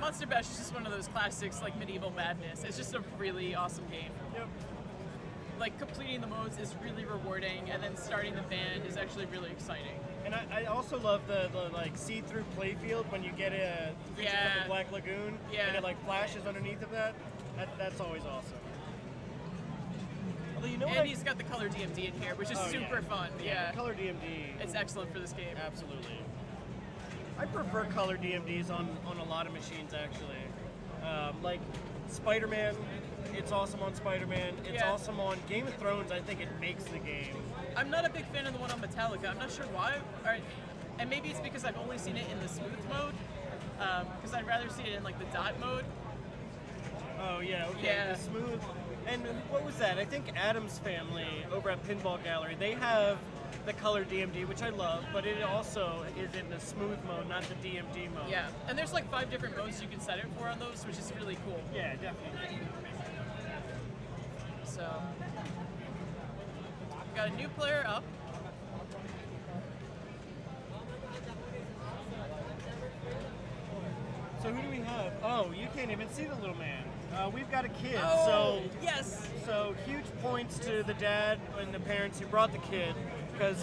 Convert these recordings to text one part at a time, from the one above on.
Monster Bash is just one of those classics, like medieval madness. It's just a really awesome game. Yep. Like completing the modes is really rewarding, and then starting the band is actually really exciting. And I also love the like see-through playfield when you get a creature from the Black Lagoon, and it like flashes underneath of that. That's always awesome. Although, you know, and he's got the color DMD in here, which is super fun. Yeah, color DMD. It's excellent for this game. Absolutely. I prefer color DMDs on a lot of machines, actually. Like Spider-Man, it's awesome on Spider-Man. It's awesome on Game of Thrones. I think it makes the game. I'm not a big fan of the one on Metallica. I'm not sure why. And maybe it's because I've only seen it in the smooth mode. Because I'd rather see it in like the dot mode. Oh yeah, okay. Yeah. The smooth. And what was that? I think Adam's family over at Pinball Gallery, they have the color DMD, which I love, but it also is in the smooth mode, not the DMD mode. Yeah, and there's like 5 different modes you can set it for on those, which is really cool. Yeah, definitely. So, we've got a new player up. So who do we have? Oh, you can't even see the little man. We've got a kid. Oh, yes. So huge points to the dad and the parents who brought the kid, because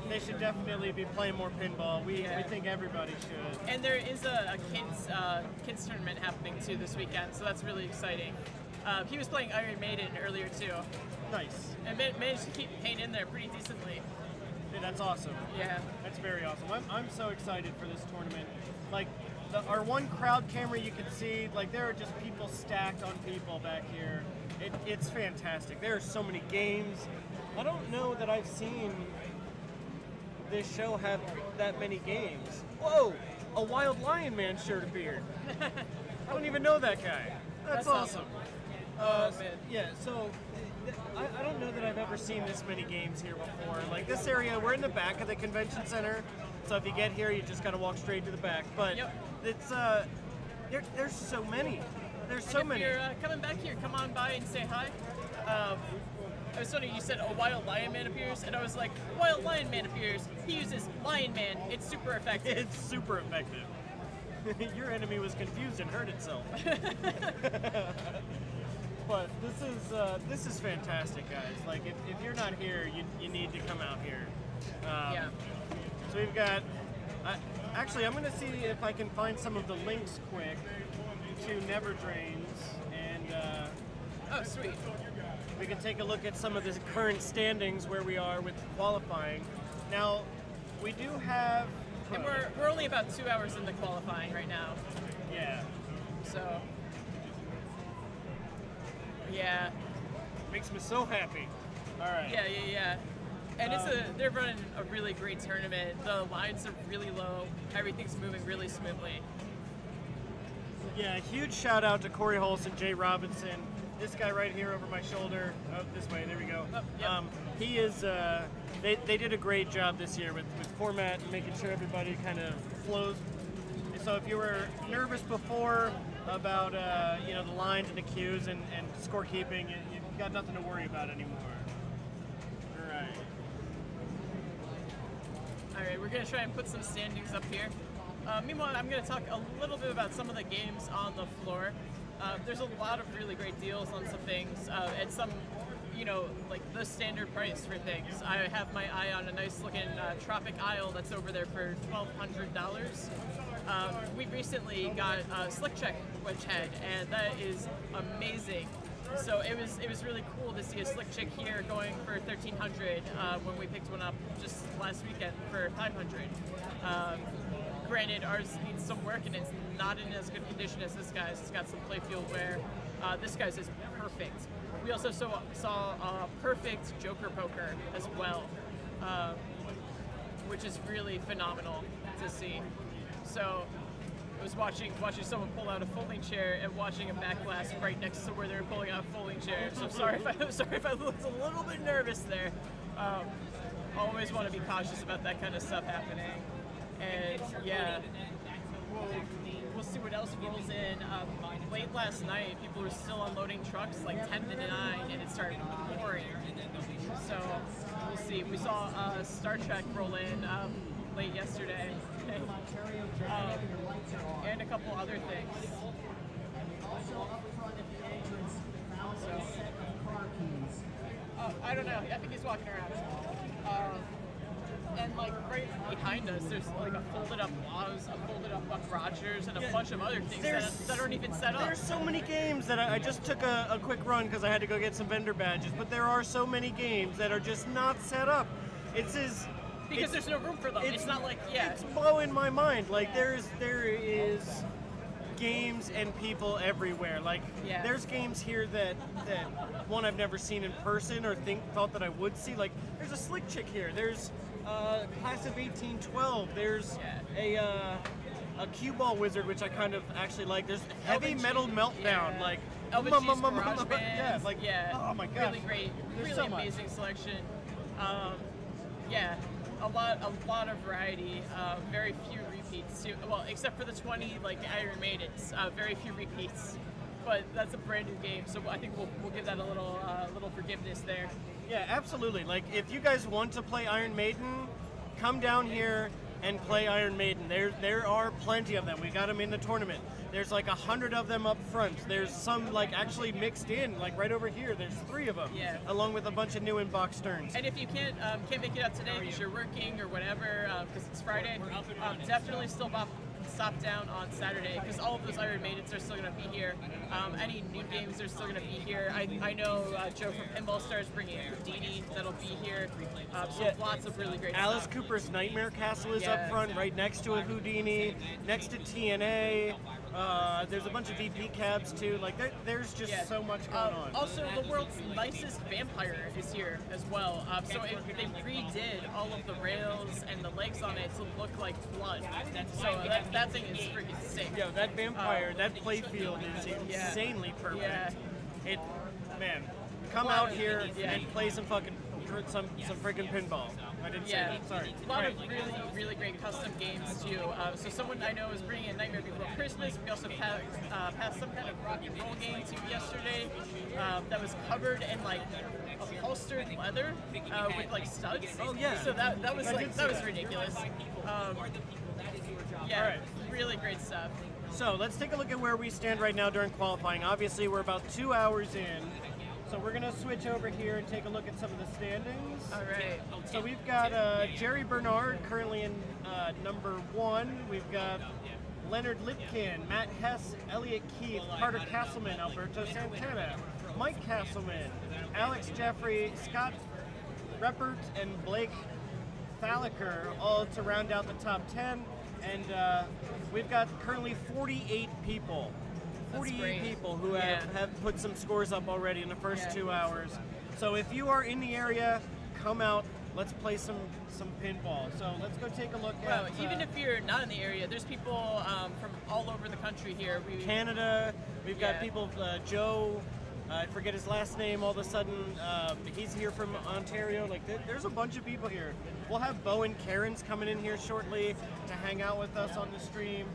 they should definitely be playing more pinball. We think everybody should. And there is a kids tournament happening too this weekend, so that's really exciting. He was playing Iron Maiden earlier too. Nice. And managed to keep Pain in there pretty decently. Yeah, that's awesome. Yeah. That's very awesome. I'm so excited for this tournament. Like, our one crowd camera you can see, like, there are just people stacked on people back here. It's fantastic. There are so many games. I don't know that I've seen this show have that many games. Whoa! A Wild Lion Man shirt appeared. I don't even know that guy. That's awesome. Yeah, so I don't know that I've ever seen this many games here before. Like, this area, we're in the back of the convention center, so if you get here, you just gotta walk straight to the back. But it's there's so many. There's so many. If you're coming back here, come on by and say hi. It was funny, you said a Wild Lion Man appears, and I was like, Wild Lion Man appears. He uses Lion Man. It's super effective. It's super effective. Your enemy was confused and hurt itself. But this is fantastic, guys. Like, if you're not here, you need to come out here. So we've got. Actually, I'm going to see if I can find some of the links quick to Never Drains, and oh, sweet. We can take a look at some of the current standings where we are with qualifying. Now, we do have. And we're only about 2 hours into qualifying right now. Yeah. So. Yeah. Makes me so happy. All right. Yeah. And they're running a really great tournament. The lines are really low. Everything's moving really smoothly. Yeah, huge shout out to Corey Hulse and Jay Robinson. This guy right here over my shoulder. Oh, this way. There we go. He is. They did a great job this year with format and making sure everybody kind of flows. So if you were nervous before about the lines and the cues and scorekeeping, you've got nothing to worry about anymore. All right, we're going to try and put some standings up here. Meanwhile, I'm going to talk a little bit about some of the games on the floor. There's a lot of really great deals on some things, and some, like the standard price for things. I have my eye on a nice looking Tropic Isle that's over there for $1,200. We recently got a Slick Check wedge head, and that is amazing. So it was really cool to see a Slick Chick here going for $1,300 when we picked one up just last weekend for $500. Granted, ours needs some work and it's not in as good condition as this guy's. It's got some playfield wear. This guy's is perfect. We also saw perfect Joker poker as well, which is really phenomenal to see. So. I was watching someone pull out a folding chair and watching a back glass right next to where they were pulling out a folding chair. So sorry if I looked a little bit nervous there. Always want to be cautious about that kind of stuff happening. And yeah, we'll see what else rolls in. Late last night, people were still unloading trucks like 10 to 9, and it started pouring. So we'll see. We saw Star Trek roll in late yesterday. and a couple other things. So, I don't know. I think he's walking around. And like right behind us, there's like a folded up Laws, a folded up Buck Rogers, and a bunch of other things that aren't even set up. There's so many games that I just took a quick run because I had to go get some vendor badges, but there are so many games that are just not set up. Because there's no room for them. It's not like, It's blowing my mind. Like there is games and people everywhere. Like there's games here that one I've never seen in person or thought that I would see. Like there's a Slick Chick here. There's Class of 1812. There's a cue ball wizard, which I kind of actually like. There's Heavy Metal Meltdown. Like Elvin Cheese Garage Band. Oh my gosh. Really great. There's really so amazing selection. A lot of variety. Very few repeats too. Well, except for the 20 like Iron Maidens. Very few repeats. But that's a brand new game, so I think we'll give that a little forgiveness there. Yeah, absolutely. Like if you guys want to play Iron Maiden, come down here and play Iron Maiden. There are plenty of them. We got them in the tournament. There's like 100 of them up front. There's some like actually mixed in, like right over here. There's 3 of them, along with a bunch of new in-box turns. And if you can't make it out today because you're working or whatever, because it's Friday, definitely still stop down on Saturday because all of those Iron Maidens are still going to be here. Any new games are still going to be here. I know Joe from Pinball Star is bringing Houdini that'll be here. So lots of really great Alice stuff. Cooper's Nightmare Castle is up front, right next to a Houdini, next to TNA. There's a bunch of VP cabs too. Like there's just so much going on. Also, the world's nicest vampire is here as well. So they redid all of the rails and the legs on it to look like blood. So that thing is freaking sick. Yeah, that vampire, that playfield is insanely perfect. Man, come out here and play some freaking pinball. I didn't say that. Sorry. A lot of really great custom games too. So someone I know is bringing in Nightmare Before Christmas. We also passed some kind of rock and roll game too yesterday that was covered in like upholstered leather with like studs. Oh yeah. So that was ridiculous. Really great stuff. So let's take a look at where we stand right now during qualifying. Obviously, we're about 2 hours in. So we're going to switch over here and take a look at some of the standings. All right. So we've got Jerry Bernard currently in number 1. We've got Leonard Lipkin, Matt Hess, Elliot Keith, Carter Castleman, Alberto Santana, Mike Castleman, Alex Jeffrey, Scott Reppert, and Blake Thalaker, all to round out the top 10. And we've got currently 48 people. 48 people who have put some scores up already in the first 2 hours. So if you are in the area, come out. Let's play some pinball. So let's go take a look at... Well, even if you're not in the area, there's people from all over the country here. Canada. We've got people, Joe... I forget his last name all of a sudden. He's here from Ontario. Like, there's a bunch of people here. We'll have Bo and Karen's coming in here shortly to hang out with us on the stream.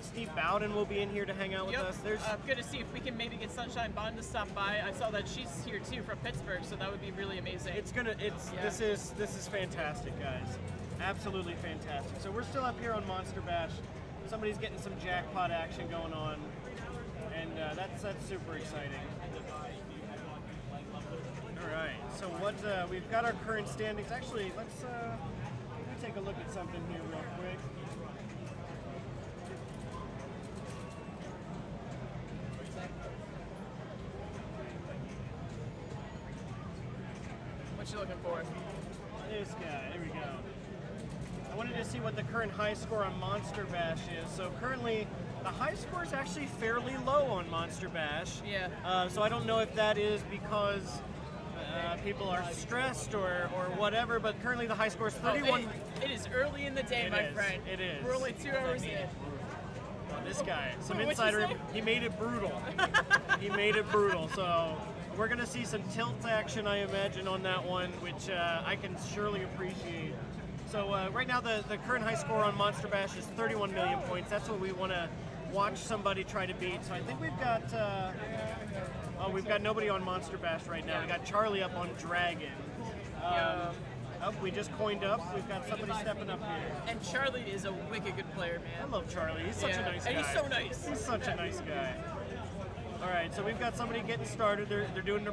Steve Bowden will be in here to hang out with us. I'm going to see if we can maybe get Sunshine Bond to stop by. I saw that she's here too from Pittsburgh, so that would be really amazing. This is fantastic, guys. Absolutely fantastic. So we're still up here on Monster Bash. Somebody's getting some jackpot action going on, and that's super exciting. All right, so what we've got our current standings. Actually, let me take a look at something here real quick. What you looking for? This guy, there we go. I wanted to see what the current high score on Monster Bash is. So currently, the high score is actually fairly low on Monster Bash. Yeah. So I don't know if that is because people are stressed or whatever, but currently the high score is 31. It is early in the day, my friend. It is. We're only 2 hours in. This guy, some What'd insider, you say? he made it brutal. He made it brutal. So we're going to see some tilt action, I imagine, on that one, which I can surely appreciate. So right now the current high score on Monster Bash is 31 million points. That's what we want to watch somebody try to beat. So I think we've got nobody on Monster Bash right now. We got Charlie up on Dragon. Oh, we just coined up. We've got somebody stepping up here. And Charlie is a wicked good player, I man. love Charlie. He's such a nice guy. And he's so nice. He's such a nice guy. All right, so we've got somebody getting started. They're doing a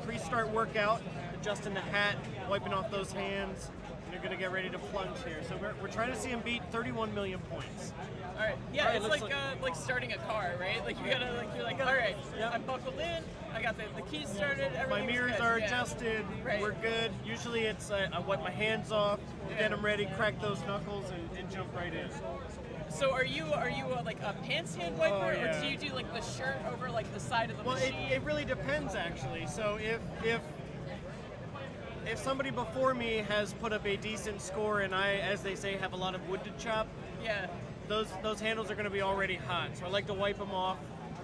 pre-start workout, adjusting the hat, wiping off those hands. And they're gonna get ready to plunge here. So we're trying to see him beat 31 million points. All right. Yeah, All right, it's looks like starting a car, right? Like you gotta you're like, all right, Yep. I'm buckled in. I got the keys started. My Everything's mirrors good. are Yeah. adjusted. Right. We're good. Usually it's I wipe my hands off, Yeah. get them ready, crack those knuckles, and jump right in. So are you like a pants hand wiper, Oh, yeah. or do you do like the shirt over like the side of the Well, machine? it really depends actually. So if somebody before me has put up a decent score and I, as they say, have a lot of wood to chop, Yeah. those handles are going to be already hot. So I like to wipe them off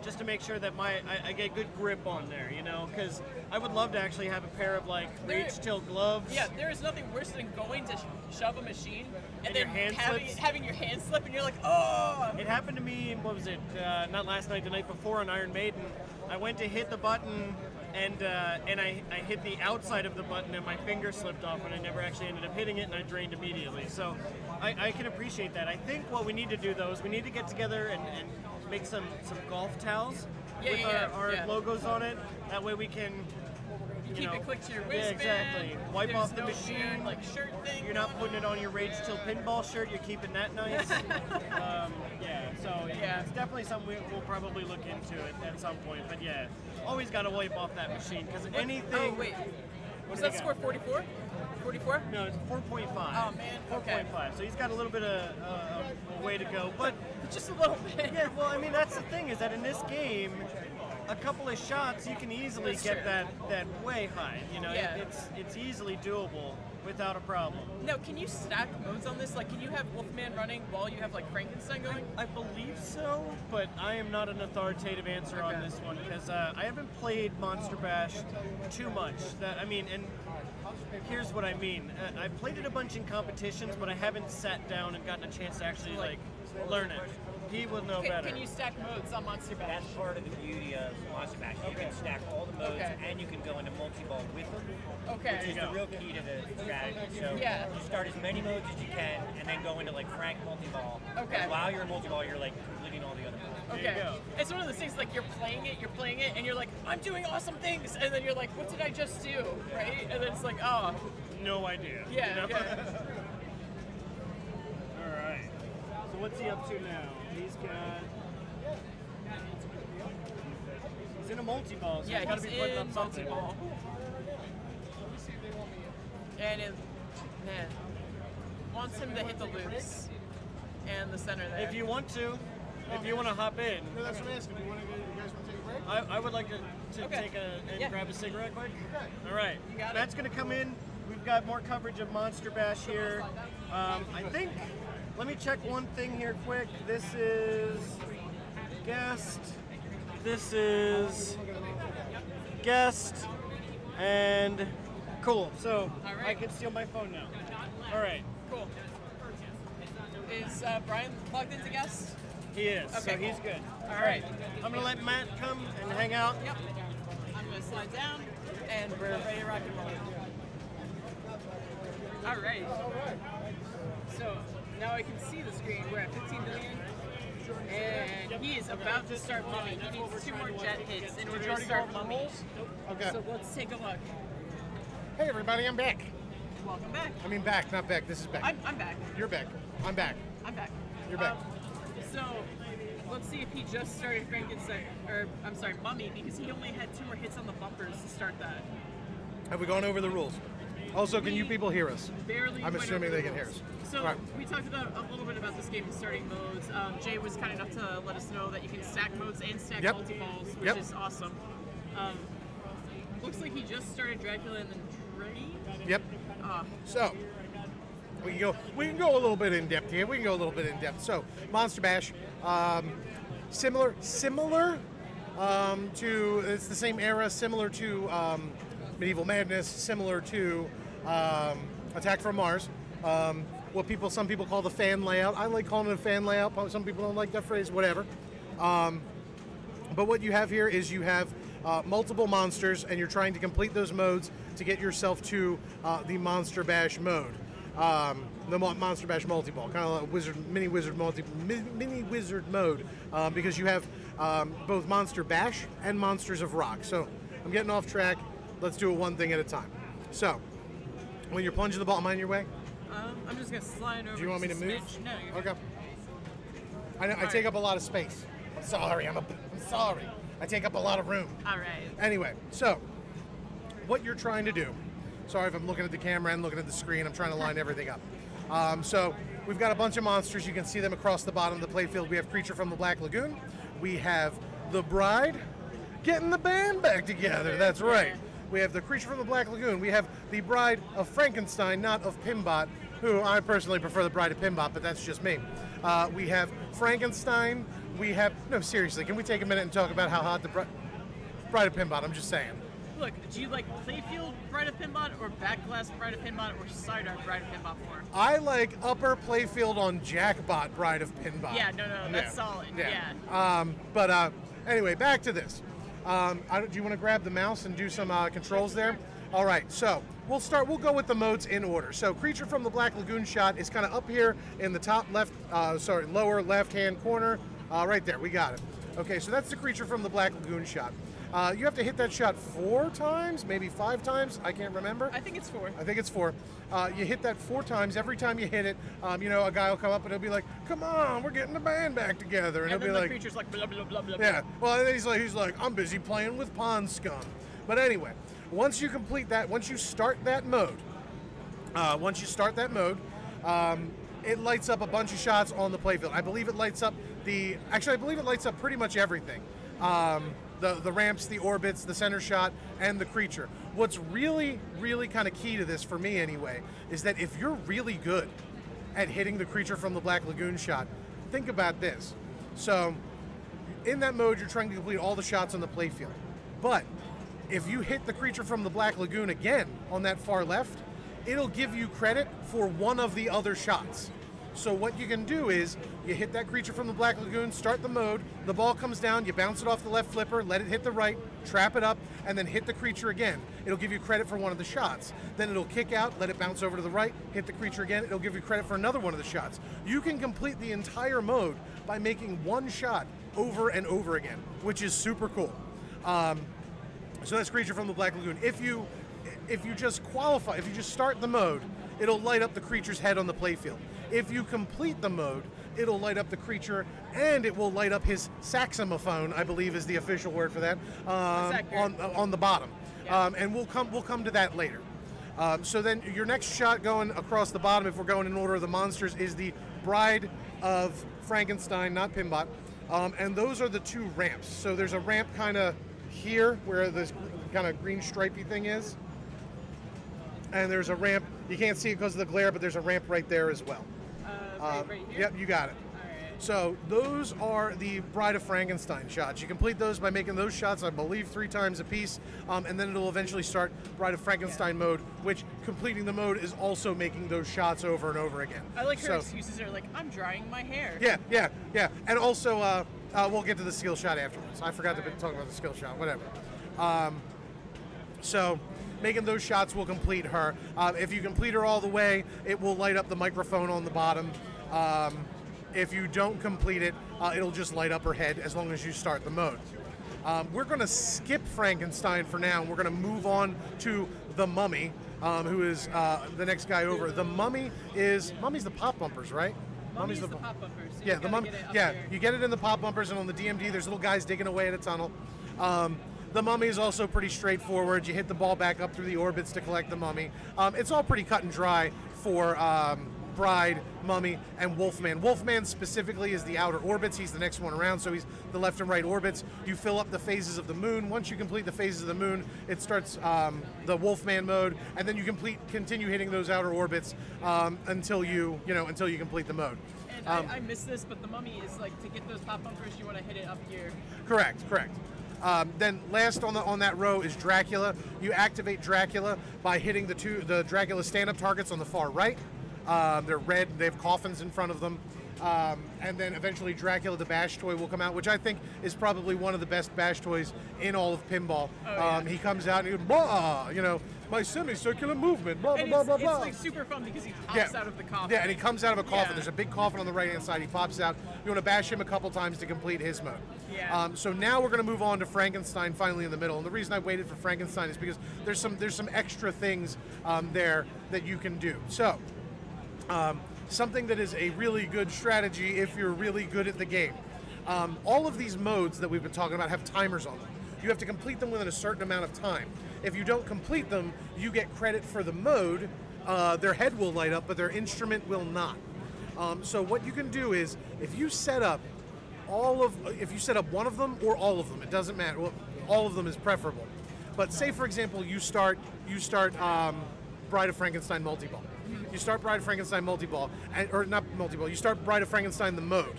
just to make sure that I get good grip on there, you know, because I would love to actually have a pair of like reach till gloves. Yeah, there is nothing worse than going to shove a machine and your then hand slips? having your hand slip and you're like, oh! It happened to me, what was it, not last night, the night before on Iron Maiden. I went to hit the button and I hit the outside of the button and my finger slipped off and I never actually ended up hitting it and I drained immediately. So I can appreciate that. I think what we need to do though is we need to get together and make some golf towels with our logos on it. That way we can You keep it click to your wristband. exactly. Wipe There's off the no machine. weird, like shirt thing. You're not putting it on your Rage Till Pinball shirt. You're keeping that nice. So it's definitely something we'll probably look into it at some point. But yeah, always got to wipe off that machine because anything. Oh wait, was do that you score got? 44? 44? No, it's 4.5. Oh man, okay. 4.5. So he's got a little bit of a way to go, but Just a little bit. yeah. Well, I mean that's the thing is that in this game, a couple of shots you can easily That's get true. that way high. You know, Yeah. it's easily doable without a problem. Now, can you stack modes on this? Like, can you have Wolfman running while you have like Frankenstein going? I believe so, but I am not an authoritative answer on Okay. this one because I haven't played Monster Bash too much. And here's what I mean. I've played it a bunch in competitions, but I haven't sat down and gotten a chance to actually like learn it. He will know better. Can you stack modes on Monster Bash? That's part of the beauty of Monster Bash. You can stack all the modes Okay. and you can go into multi-ball with them. Okay. Which is the real key to the strategy. So Yeah. you start as many modes as you can and then go into like Frank multi-ball. Okay. And while you're in multi-ball, you're like completing all the other modes. There you Okay. go. It's one of those things like you're playing it, and you're like, I'm doing awesome things, and then you're like, what did I just do, right? And then it's like, oh, No idea. yeah, you know? yeah. All right. So what's he up to now? He's in a multi-ball, so Yeah, he's got to he's be putting in up something. multi-ball. And it, man, wants him to hit the loops and the center there. If you want to hop in, No, that's what I'm asking. You guys want to take a break? I would like to Okay. take and Yeah. grab a cigarette quick. All right. You got it. Matt's going to come in. We've got more coverage of Monster Bash here. I think, let me check one thing here quick. This is guest. This is guest. And cool. So All right. I can steal my phone now. All right. Cool. Is Brian plugged into guest? He is. So Okay, he's cool. good. All right. I'm going to let Matt come and hang out. Yep. I'm gonna slide down, and we're ready to rock and roll. All right. So now I can see the screen. We're at 15 million, and he is about to start mumming. He needs 2 more jet hits in order to start mumming. Okay. So let's take a look. Hey, everybody, I'm back. Welcome back. I mean, back, not back. This is back. I'm back. You're back. I'm back. I'm back. You're back. So let's see if he just started Frankenstein, or I'm sorry, Mummy, because he only had 2 more hits on the bumpers to start that. Have we gone over the rules? Also, can you people hear us? Barely. I'm went assuming over they the can hear rules. us. So All right. we talked about a little bit about this game and starting modes. Jay was kind enough to let us know that you can stack modes and stack Yep. multi-balls, which Yep. is awesome. Looks like he just started Dracula and then Dream. Yep. So we can go a little bit in depth here. We can go a little bit in depth. So Monster Bash, similar to, it's the same era, similar to Medieval Madness, similar to Attack from Mars. What some people call the fan layout. I like calling it a fan layout. Some people don't like that phrase. Whatever. But what you have here is you have multiple monsters, and you're trying to complete those modes to get yourself to the Monster Bash mode. The Monster Bash multi-ball, kind of like mini wizard mode, because you have both Monster Bash and Monsters of Rock. So I'm getting off track. Let's do it one thing at a time. So when you're plunging the ball, am I in your way? I'm just gonna slide over. Do you want me to move? No, you're good. Okay. I take up a lot of space. I'm sorry. I'm sorry. I take up a lot of room. All right. Anyway, so what you're trying to do. Sorry if I'm looking at the camera and looking at the screen. I'm trying to line everything up. So we've got a bunch of monsters. You can see them across the bottom of the playfield. We have Creature from the Black Lagoon. We have the Bride getting the band back together. That's right. We have the Creature from the Black Lagoon. We have the Bride of Frankenstein, not of Pinball, who I personally prefer the Bride of Pinball, but that's just me. We have Frankenstein. We have, no, seriously, can we take a minute and talk about how hot the Bride of Pinball? I'm just saying. Look, do you like playfield Bride of Pinball or backglass Bride of Pinball or side art Bride of Pinball more? I like upper playfield on Jackbot Bride of Pinball. Yeah, no, that's solid. Yeah. But anyway, back to this. Do you want to grab the mouse and do some controls there? All right, so we'll go with the modes in order. So Creature from the Black Lagoon shot is kind of up here in the top left, lower left-hand corner. Right there, we got it. Okay, so that's the Creature from the Black Lagoon shot. You have to hit that shot 4 times, maybe 5 times. I can't remember. I think it's 4. I think it's 4. You hit that 4 times. Every time you hit it, a guy will come up and he'll be like, "Come on, we're getting the band back together." And he'll then be the like, creature's like, blah, blah, blah, blah, yeah. Well, and then he's like, "I'm busy playing with pond scum." But anyway, once you complete that, once you start that mode, it lights up a bunch of shots on the playfield. I believe it lights up pretty much everything. The ramps, the orbits, the center shot, and the creature. What's really, really kind of key to this, for me anyway, is that if you're really good at hitting the Creature from the Black Lagoon shot, think about this. So, in that mode, you're trying to complete all the shots on the playfield. But, if you hit the Creature from the Black Lagoon again on that far left, it'll give you credit for one of the other shots. So what you can do is, you hit that Creature from the Black Lagoon, start the mode, the ball comes down, you bounce it off the left flipper, let it hit the right, trap it up, and then hit the creature again. It'll give you credit for one of the shots. Then it'll kick out, let it bounce over to the right, hit the creature again, it'll give you credit for another one of the shots. You can complete the entire mode by making one shot over and over again, which is super cool. So that's Creature from the Black Lagoon. If you just qualify, if you just start the mode, it'll light up the creature's head on the playfield. If you complete the mode, it'll light up the creature, and it will light up his saxophone, I believe is the official word for that, on the bottom. Yeah. And we'll come to that later. So then your next shot going across the bottom, if we're going in order of the monsters, is the Bride of Frankenstein, not Pinball. And those are the 2 ramps. So there's a ramp kind of here where this kind of green stripey thing is. And there's a ramp, you can't see it because of the glare, but there's a ramp right there as well. Right here? Yep, you got it. All right. So those are the Bride of Frankenstein shots. You complete those by making those shots, I believe, 3 times a piece, and then it'll eventually start Bride of Frankenstein mode, which completing the mode is also making those shots over and over again. I like her excuses are like, I'm drying my hair. Yeah. And also, we'll get to the skill shot afterwards. I forgot to talk about the skill shot, whatever. So making those shots will complete her. If you complete her all the way, it will light up the microphone on the bottom. If you don't complete it, it'll just light up her head as long as you start the mode. We're going to skip Frankenstein for now, and we're going to move on to the Mummy, who is the next guy over. The Mummy's the pop bumpers, right? Mummy's the pop bumpers. So yeah, the Mummy. Yeah, you get it in the pop bumpers, and on the DMD, there's little guys digging away at a tunnel. The Mummy is also pretty straightforward. You hit the ball back up through the orbits to collect the Mummy. It's all pretty cut and dry for Bride, Mummy, and Wolfman. Wolfman specifically is the outer orbits. He's the next one around, so he's the left and right orbits. You fill up the phases of the moon. Once you complete the phases of the moon, it starts the Wolfman mode, and then you continue hitting those outer orbits until you complete the mode. And I missed this, but the Mummy is like, to get those pop bumpers, you want to hit it up here. Correct. Then last on that row is Dracula. You activate Dracula by hitting the Dracula stand-up targets on the far right. They're red. They have coffins in front of them. And then eventually Dracula the Bash toy will come out, which I think is probably one of the best Bash toys in all of Pinball. Oh, yeah. He comes out and he goes, "Blah!" my semicircular movement, blah, blah, And blah, it's, blah, it's blah. like super fun because he pops out of the coffin. Yeah, and he comes out of a coffin. Yeah. There's a big coffin on the right-hand side. He pops out. You want to bash him a couple times to complete his mode. Yeah. So now we're going to move on to Frankenstein finally in the middle. And the reason I waited for Frankenstein is because there's some extra things there that you can do. So something that is a really good strategy if you're really good at the game. All of these modes that we've been talking about have timers on them. You have to complete them within a certain amount of time. If you don't complete them, you get credit for the mode. Their head will light up, but their instrument will not. So what you can do is, if you set up one of them or all of them, it doesn't matter. Well, all of them is preferable. But say, for example, you start Bride of Frankenstein multi-ball. You start Bride of Frankenstein multi-ball, or not multi-ball. You start Bride of Frankenstein the mode,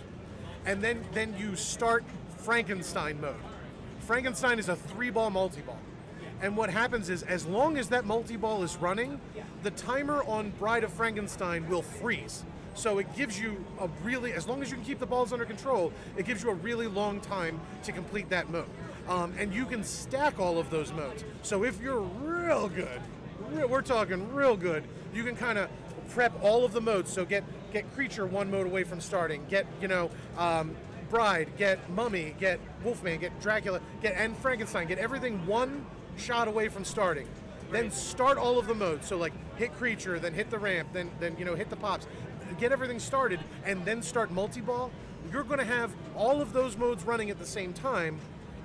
and then you start Frankenstein mode. Frankenstein is a 3-ball multi-ball. And what happens is, as long as that multi-ball is running, the timer on Bride of Frankenstein will freeze. So it gives you as long as you can keep the balls under control, it gives you a really long time to complete that mode. And you can stack all of those modes. So if you're real good, we're talking real good, you can kind of prep all of the modes. So get Creature one mode away from starting, get, Bride, get Mummy, get Wolfman, get Dracula, and Frankenstein, get everything one shot away from starting. Then start all of the modes. So like hit Creature, then hit the ramp, then hit the pops. Get everything started, and then start multi-ball. You're going to have all of those modes running at the same time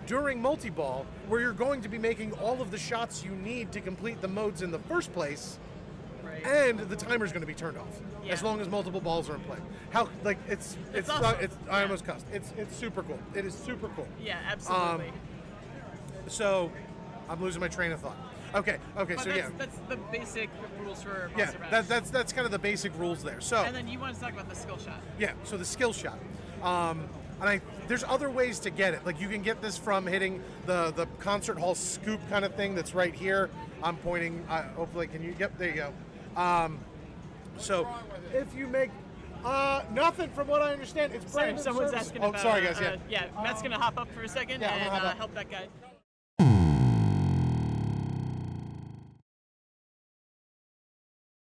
during multi-ball, where you're going to be making all of the shots you need to complete the modes in the first place. Right. And the timer's going to be turned off as long as multiple balls are in play. It's awesome. I almost cussed. It's super cool. It is super cool. Yeah, absolutely. So I'm losing my train of thought. Okay. But So that's the basic rules for yeah, Monster Mash. that's kind of the basic rules there. So And then you want to talk about the skill shot. yeah, so the skill shot. And there's other ways to get it. Like you can get this from hitting the concert hall scoop kind of thing that's right here. I'm pointing. Hopefully, can you? Yep, there you go. So if you make nothing from what I understand, it's Sorry, Brandon someone's Service. asking Oh, about. sorry guys. Yeah. Matt's gonna hop up for a second Yeah, I'm and gonna hop up. help that guy.